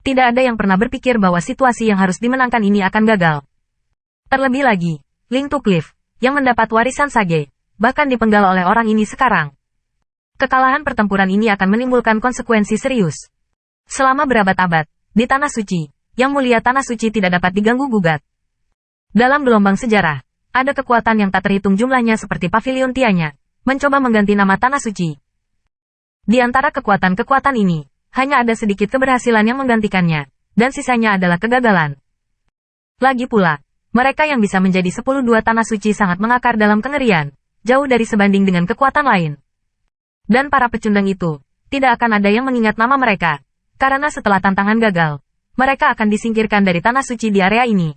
Tidak ada yang pernah berpikir bahwa situasi yang harus dimenangkan ini akan gagal. Terlebih lagi, Ling Tucliff, yang mendapat warisan Sage, bahkan dipenggal oleh orang ini sekarang. Kekalahan pertempuran ini akan menimbulkan konsekuensi serius. Selama berabad-abad, di Tanah Suci, Yang Mulia Tanah Suci tidak dapat diganggu-gugat. Dalam gelombang sejarah, ada kekuatan yang tak terhitung jumlahnya seperti Pavilion Tianya, mencoba mengganti nama Tanah Suci. Di antara kekuatan-kekuatan ini, hanya ada sedikit keberhasilan yang menggantikannya, dan sisanya adalah kegagalan. Lagi pula, mereka yang bisa menjadi 10-2 Tanah Suci sangat mengakar dalam kengerian, jauh dari sebanding dengan kekuatan lain. Dan para pecundang itu, tidak akan ada yang mengingat nama mereka, karena setelah tantangan gagal, mereka akan disingkirkan dari Tanah Suci di area ini.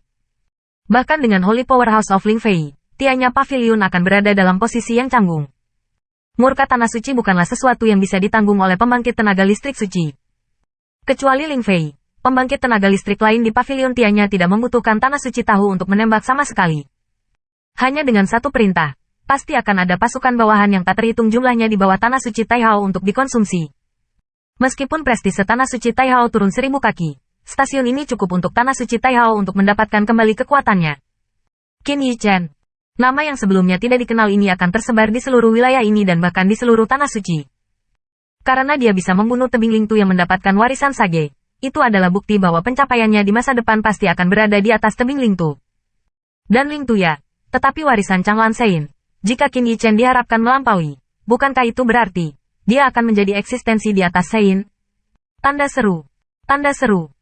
Bahkan dengan Holy Powerhouse of Ling Fei, Tianya Pavilion akan berada dalam posisi yang canggung. Murka Tanah Suci bukanlah sesuatu yang bisa ditanggung oleh pembangkit tenaga listrik suci. Kecuali Ling Fei, pembangkit tenaga listrik lain di Pavilion Tianya tidak membutuhkan Tanah Suci Tahu untuk menembak sama sekali. Hanya dengan satu perintah, pasti akan ada pasukan bawahan yang tak terhitung jumlahnya di bawah Tanah Suci Taihao untuk dikonsumsi. Meskipun prestise Tanah Suci Taihao turun 1000 kaki, stasiun ini cukup untuk Tanah Suci Taihao untuk mendapatkan kembali kekuatannya. Qin Yi Chen. Nama yang sebelumnya tidak dikenal ini akan tersebar di seluruh wilayah ini dan bahkan di seluruh Tanah Suci. Karena dia bisa membunuh tebing Ling Tu yang mendapatkan warisan Sage, itu adalah bukti bahwa pencapaiannya di masa depan pasti akan berada di atas tebing Ling Tu. Dan Ling Tu ya, tetapi warisan Changlan Sein. Jika Qin Yi Chen diharapkan melampaui, bukankah itu berarti dia akan menjadi eksistensi di atas Sein? Tanda seru. Tanda seru.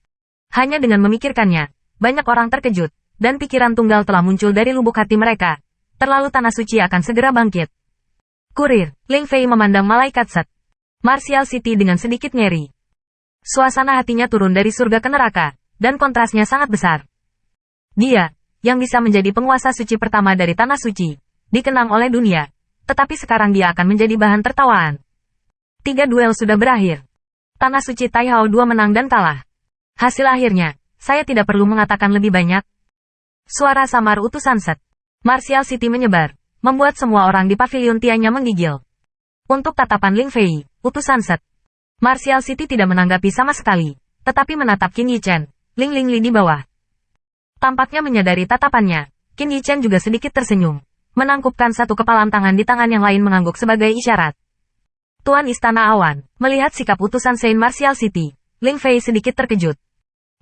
Hanya dengan memikirkannya, banyak orang terkejut, dan pikiran tunggal telah muncul dari lubuk hati mereka. Terlalu Tanah Suci akan segera bangkit. Kurir, Ling Fei memandang malaikat Set. Martial City dengan sedikit ngeri. Suasana hatinya turun dari surga ke neraka, dan kontrasnya sangat besar. Dia, yang bisa menjadi penguasa suci pertama dari Tanah Suci, dikenang oleh dunia, tetapi sekarang dia akan menjadi bahan tertawaan. 3 duel sudah berakhir. Tanah Suci Taihao 2 menang dan kalah. Hasil akhirnya, saya tidak perlu mengatakan lebih banyak. Suara samar utusan Set. Martial City menyebar, membuat semua orang di Pavilion Tianya menggigil. Untuk tatapan Ling Fei, utusan Set. Martial City tidak menanggapi sama sekali, tetapi menatap Qin Yi Chen, Ling Li di bawah. Tampaknya menyadari tatapannya, Qin Yi Chen juga sedikit tersenyum. Menangkupkan satu kepalan tangan di tangan yang lain mengangguk sebagai isyarat. Tuan Istana Awan, melihat sikap utusan Saint Martial City, Ling Fei sedikit terkejut.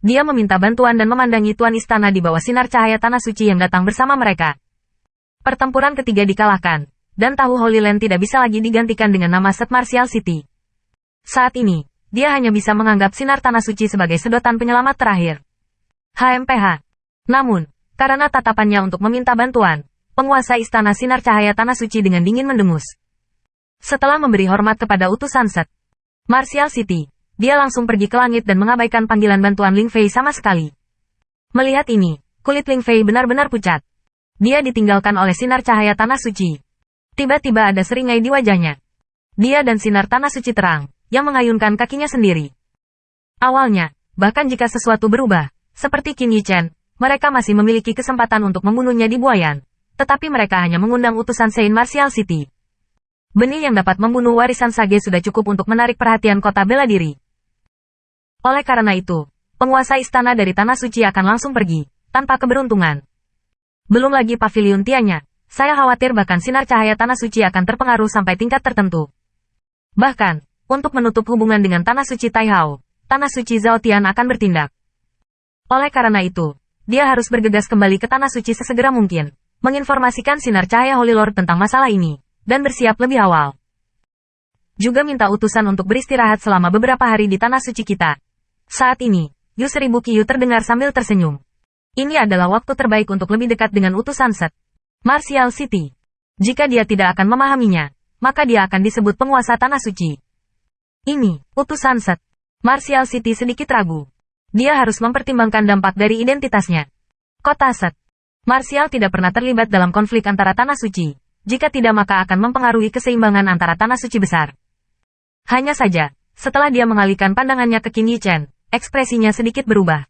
Dia meminta bantuan dan memandangi Tuan Istana di bawah sinar cahaya Tanah Suci yang datang bersama mereka. Pertempuran ketiga dikalahkan, dan tahu Holy Land tidak bisa lagi digantikan dengan nama Set Martial City. Saat ini, dia hanya bisa menganggap sinar Tanah Suci sebagai sedotan penyelamat terakhir. HMPH. Namun, karena tatapannya untuk meminta bantuan, penguasa Istana Sinar Cahaya Tanah Suci dengan dingin mendengus. Setelah memberi hormat kepada utusan Set Martial City, dia langsung pergi ke langit dan mengabaikan panggilan bantuan Ling Fei sama sekali. Melihat ini, kulit Ling Fei benar-benar pucat. Dia ditinggalkan oleh sinar cahaya Tanah Suci. Tiba-tiba ada seringai di wajahnya. Dia dan sinar Tanah Suci terang, yang mengayunkan kakinya sendiri. Awalnya, bahkan jika sesuatu berubah, seperti Qin Yi Chen, mereka masih memiliki kesempatan untuk membunuhnya di Buayan. Tetapi mereka hanya mengundang utusan Saint Martial City. Benih yang dapat membunuh warisan Sage sudah cukup untuk menarik perhatian kota bela diri. Oleh karena itu, penguasa istana dari Tanah Suci akan langsung pergi, tanpa keberuntungan. Belum lagi Pavilion Tianya, saya khawatir bahkan sinar cahaya Tanah Suci akan terpengaruh sampai tingkat tertentu. Bahkan, untuk menutup hubungan dengan Tanah Suci Taihao, Tanah Suci Zhao Tian akan bertindak. Oleh karena itu, dia harus bergegas kembali ke Tanah Suci sesegera mungkin, menginformasikan sinar cahaya Holy Lord tentang masalah ini, dan bersiap lebih awal. Juga minta utusan untuk beristirahat selama beberapa hari di Tanah Suci kita. Saat ini, Yu 1000 Qiu terdengar sambil tersenyum. Ini adalah waktu terbaik untuk lebih dekat dengan utusan Set Martial City. Jika dia tidak akan memahaminya, maka dia akan disebut penguasa Tanah Suci. Ini, utusan Set Martial City sedikit ragu. Dia harus mempertimbangkan dampak dari identitasnya. Kota Set Martial tidak pernah terlibat dalam konflik antara Tanah Suci. Jika tidak maka akan mempengaruhi keseimbangan antara Tanah Suci besar. Hanya saja, setelah dia mengalihkan pandangannya ke Qin Yi Chen, ekspresinya sedikit berubah.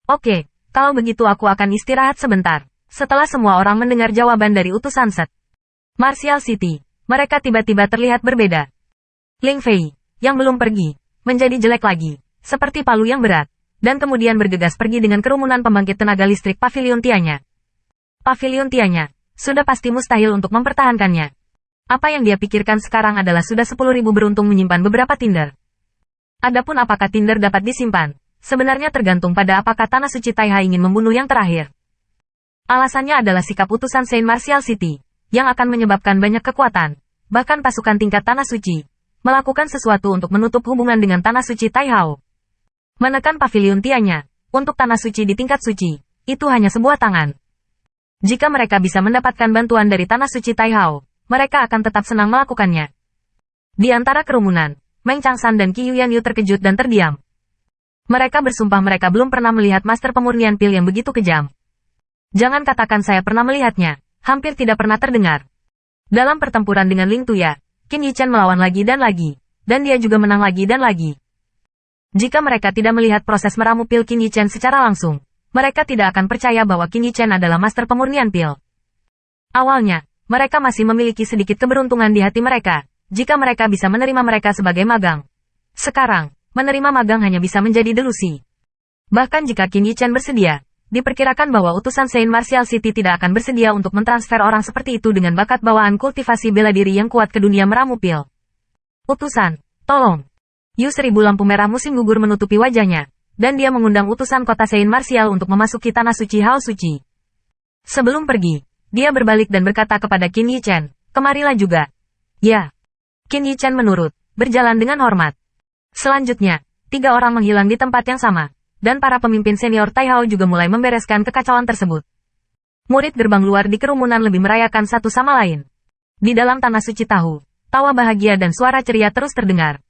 Oke, kalau begitu aku akan istirahat sebentar. Setelah semua orang mendengar jawaban dari utusan Set Martial City, mereka tiba-tiba terlihat berbeda. Ling Fei, yang belum pergi, menjadi jelek lagi. seperti palu yang berat, dan kemudian bergegas pergi dengan kerumunan pembangkit tenaga listrik Pavilion Tianya. Pavilion Tianya, sudah pasti mustahil untuk mempertahankannya. Apa yang dia pikirkan sekarang adalah sudah 10.000 beruntung menyimpan beberapa Tinder. Adapun apakah Tinder dapat disimpan, sebenarnya tergantung pada apakah Tanah Suci Taiha ingin membunuh yang terakhir. Alasannya adalah sikap utusan Saint Martial City, yang akan menyebabkan banyak kekuatan, bahkan pasukan tingkat Tanah Suci, melakukan sesuatu untuk menutup hubungan dengan Tanah Suci Taihao. Menekan Pavilion Tianya, untuk Tanah Suci di tingkat suci, itu hanya sebuah tangan. Jika mereka bisa mendapatkan bantuan dari Tanah Suci Taihao, mereka akan tetap senang melakukannya. Di antara kerumunan, Meng Changsan dan Qi Yuanyu terkejut dan terdiam. Mereka bersumpah mereka belum pernah melihat master pemurnian pil yang begitu kejam. Jangan katakan saya pernah melihatnya, hampir tidak pernah terdengar. Dalam pertempuran dengan Ling Tuya, Qin Yichen melawan lagi, dan dia juga menang lagi dan lagi. Jika mereka tidak melihat proses meramu pil Qin Yichen secara langsung, mereka tidak akan percaya bahwa Qin Yichen adalah master pemurnian pil. Awalnya, mereka masih memiliki sedikit keberuntungan di hati mereka, jika mereka bisa menerima mereka sebagai magang. Sekarang, menerima magang hanya bisa menjadi delusi. Bahkan jika Qin Yichen bersedia, diperkirakan bahwa utusan Saint Martial City tidak akan bersedia untuk mentransfer orang seperti itu dengan bakat bawaan kultivasi bela diri yang kuat ke dunia meramu pil. Utusan, tolong. Yu 1000 lampu merah musim gugur menutupi wajahnya, dan dia mengundang utusan kota Saint Martial untuk memasuki Tanah Suci Hao Suci. Sebelum pergi, dia berbalik dan berkata kepada Qin Yichen, kemarilah juga. Ya. Qin Yichen menurut, berjalan dengan hormat. Selanjutnya, 3 orang menghilang di tempat yang sama, dan para pemimpin senior Taihao juga mulai membereskan kekacauan tersebut. Murid gerbang luar di kerumunan lebih merayakan satu sama lain. Di dalam Tanah Suci tawa bahagia dan suara ceria terus terdengar.